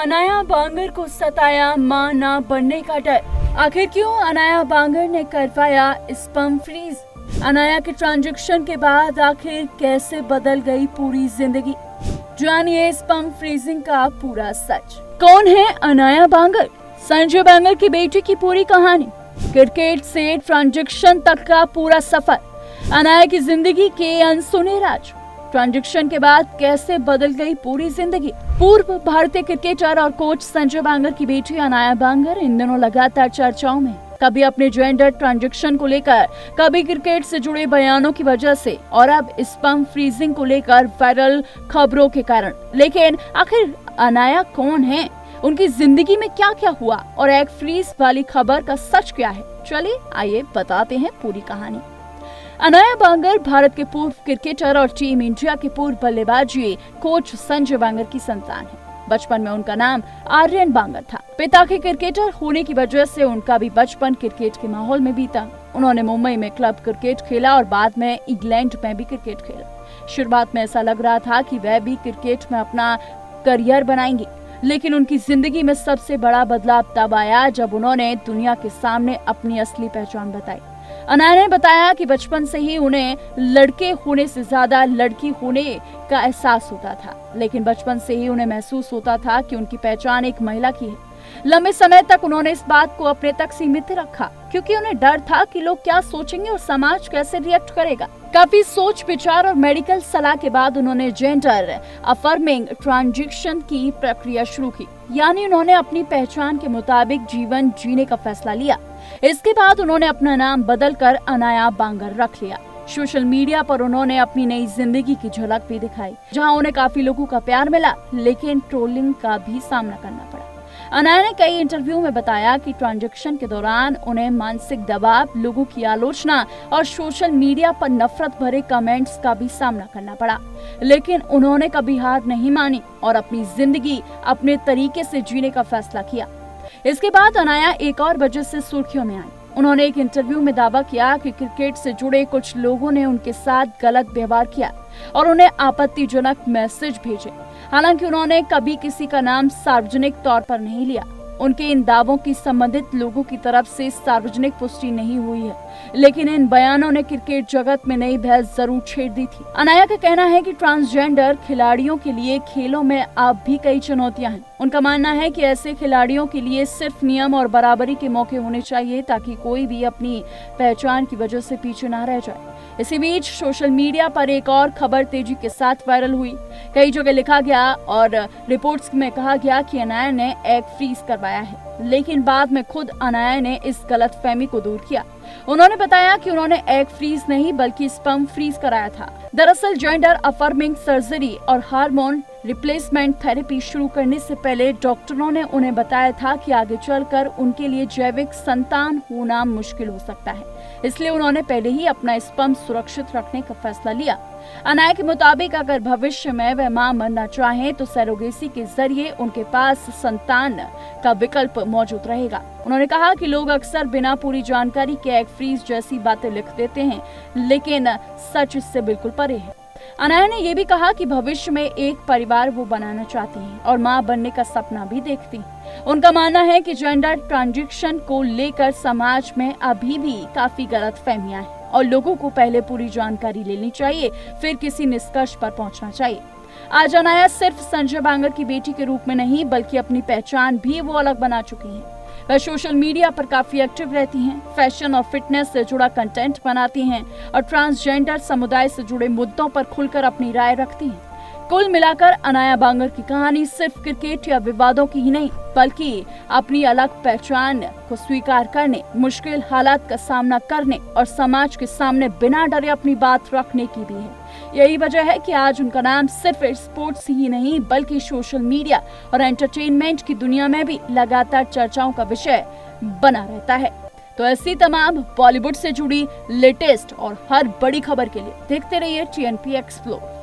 अनाया बांगर को सताया मां ना बनने का डर। आखिर क्यों अनाया बांगर ने करवाया स्पर्म फ्रीज? अनाया के ट्रांजैक्शन के बाद आखिर कैसे बदल गई पूरी जिंदगी? जानिए स्पर्म फ्रीजिंग का पूरा सच। कौन है अनाया बांगर? संजय बांगर की बेटी की पूरी कहानी, क्रिकेट से ट्रांजैक्शन तक का पूरा सफर, अनाया की जिंदगी के अनसुने राज। ट्रांजैक्शन के बाद कैसे बदल गई पूरी जिंदगी? पूर्व भारतीय क्रिकेटर और कोच संजय बांगर की बेटी अनाया बांगर इन दिनों लगातार चर्चाओं में, कभी अपने जेंडर ट्रांजैक्शन को लेकर, कभी क्रिकेट से जुड़े बयानों की वजह से और अब स्पर्म फ्रीजिंग को लेकर वायरल खबरों के कारण। लेकिन आखिर अनाया कौन है, उनकी जिंदगी में क्या क्या हुआ और एग फ्रीज वाली खबर का सच क्या है? चलिए आइए बताते हैं पूरी कहानी। अनाया बांगर भारत के पूर्व क्रिकेटर और टीम इंडिया के पूर्व बल्लेबाजी कोच संजय बांगर की संतान है। बचपन में उनका नाम आर्यन बांगर था। पिता के क्रिकेटर होने की वजह से उनका भी बचपन क्रिकेट के माहौल में बीता। उन्होंने मुंबई में क्लब क्रिकेट खेला और बाद में इंग्लैंड में भी क्रिकेट खेला। शुरुआत में ऐसा लग रहा था कि वह भी क्रिकेट में अपना करियर बनाएंगी, लेकिन उनकी जिंदगी में सबसे बड़ा बदलाव तब आया जब उन्होंने दुनिया के सामने अपनी असली पहचान बताई। अनाया ने बताया कि बचपन से ही उन्हें लड़के होने से ज्यादा लड़की होने का एहसास होता था, लेकिन बचपन से ही उन्हें महसूस होता था कि उनकी पहचान एक महिला की है। लंबे समय तक उन्होंने इस बात को अपने तक सीमित रखा, क्योंकि उन्हें डर था कि लोग क्या सोचेंगे और समाज कैसे रिएक्ट करेगा। काफी सोच विचार और मेडिकल सलाह के बाद उन्होंने जेंडर अफर्मिंग ट्रांजिशन की प्रक्रिया शुरू की, यानी उन्होंने अपनी पहचान के मुताबिक जीवन जीने का फैसला लिया। इसके बाद उन्होंने अपना नाम बदलकर अनाया बांगर रख लिया। सोशल मीडिया पर उन्होंने अपनी नई जिंदगी की झलक भी दिखाई, जहां उन्हें काफी लोगों का प्यार मिला, लेकिन ट्रोलिंग का भी सामना करना पड़ा। अनाया ने कई इंटरव्यू में बताया कि ट्रांजैक्शन के दौरान उन्हें मानसिक दबाव, लोगों की आलोचना और सोशल मीडिया पर नफरत भरे कमेंट्स का भी सामना करना पड़ा, लेकिन उन्होंने कभी हार नहीं मानी और अपनी जिंदगी अपने तरीके से जीने का फैसला किया। इसके बाद अनाया एक और वजह से सुर्खियों में आई। उन्होंने एक इंटरव्यू में दावा किया कि क्रिकेट से जुड़े कुछ लोगों ने उनके साथ गलत व्यवहार किया और उन्हें आपत्तिजनक मैसेज भेजे। हालांकि उन्होंने कभी किसी का नाम सार्वजनिक तौर पर नहीं लिया। उनके इन दावों की संबंधित लोगों की तरफ से सार्वजनिक पुष्टि नहीं हुई है, लेकिन इन बयानों ने क्रिकेट जगत में नई बहस जरूर छेड़ दी थी। अनाया का कहना है कि ट्रांसजेंडर खिलाड़ियों के लिए खेलों में अब भी कई चुनौतियां हैं। उनका मानना है कि ऐसे खिलाड़ियों के लिए सिर्फ नियम और बराबरी के मौके होने चाहिए, ताकि कोई भी अपनी पहचान की वजह से पीछे न रह जाए। इसी बीच सोशल मीडिया पर एक और खबर तेजी के साथ वायरल हुई। कई जगह लिखा गया और रिपोर्ट्स में कहा गया कि अनाया ने एग फ्रीज करवाया है, लेकिन बाद में खुद अनाया ने इस गलतफहमी को दूर किया। उन्होंने बताया कि उन्होंने एग फ्रीज नहीं बल्कि स्पर्म फ्रीज कराया था। दरअसल जेंडर अफर्मिंग सर्जरी और हार्मोन रिप्लेसमेंट थेरेपी शुरू करने से पहले डॉक्टरों ने उन्हें बताया था कि आगे चलकर उनके लिए जैविक संतान होना मुश्किल हो सकता है, इसलिए उन्होंने पहले ही अपना स्पर्म सुरक्षित रखने का फैसला लिया। अनाया के मुताबिक अगर भविष्य में वह मां बनना चाहें तो सरोगेसी के जरिए उनके पास संतान का विकल्प मौजूद रहेगा। उन्होंने कहा कि लोग अक्सर बिना पूरी जानकारी के एग फ्रीज जैसी बातें लिख देते हैं, लेकिन सच इससे बिल्कुल परे है। अनाया ने यह भी कहा कि भविष्य में एक परिवार वो बनाना चाहती हैं और मां बनने का सपना भी देखती हैं। उनका मानना है कि जेंडर ट्रांजिशन को लेकर समाज में अभी भी काफी गलतफहमियां हैं और लोगों को पहले पूरी जानकारी लेनी चाहिए, फिर किसी निष्कर्ष पर पहुंचना चाहिए। आज अनाया सिर्फ संजय बांगर की बेटी के रूप में नहीं, बल्कि अपनी पहचान भी वो अलग बना चुकी हैं। वह सोशल मीडिया पर काफी एक्टिव रहती हैं, फैशन और फिटनेस से जुड़ा कंटेंट बनाती हैं और ट्रांसजेंडर समुदाय से जुड़े मुद्दों पर खुलकर अपनी राय रखती हैं। कुल मिलाकर अनाया बांगर की कहानी सिर्फ क्रिकेट या विवादों की ही नहीं, बल्कि अपनी अलग पहचान को स्वीकार करने, मुश्किल हालात का सामना करने और समाज के सामने बिना डरे अपनी बात रखने की भी है। यही वजह है कि आज उनका नाम सिर्फ स्पोर्ट्स ही नहीं, बल्कि सोशल मीडिया और एंटरटेनमेंट की दुनिया में भी लगातार चर्चाओं का विषय बना रहता है। तो ऐसी तमाम बॉलीवुड से जुड़ी लेटेस्ट और हर बड़ी खबर के लिए देखते रहिए TNP एक्सप्लोर।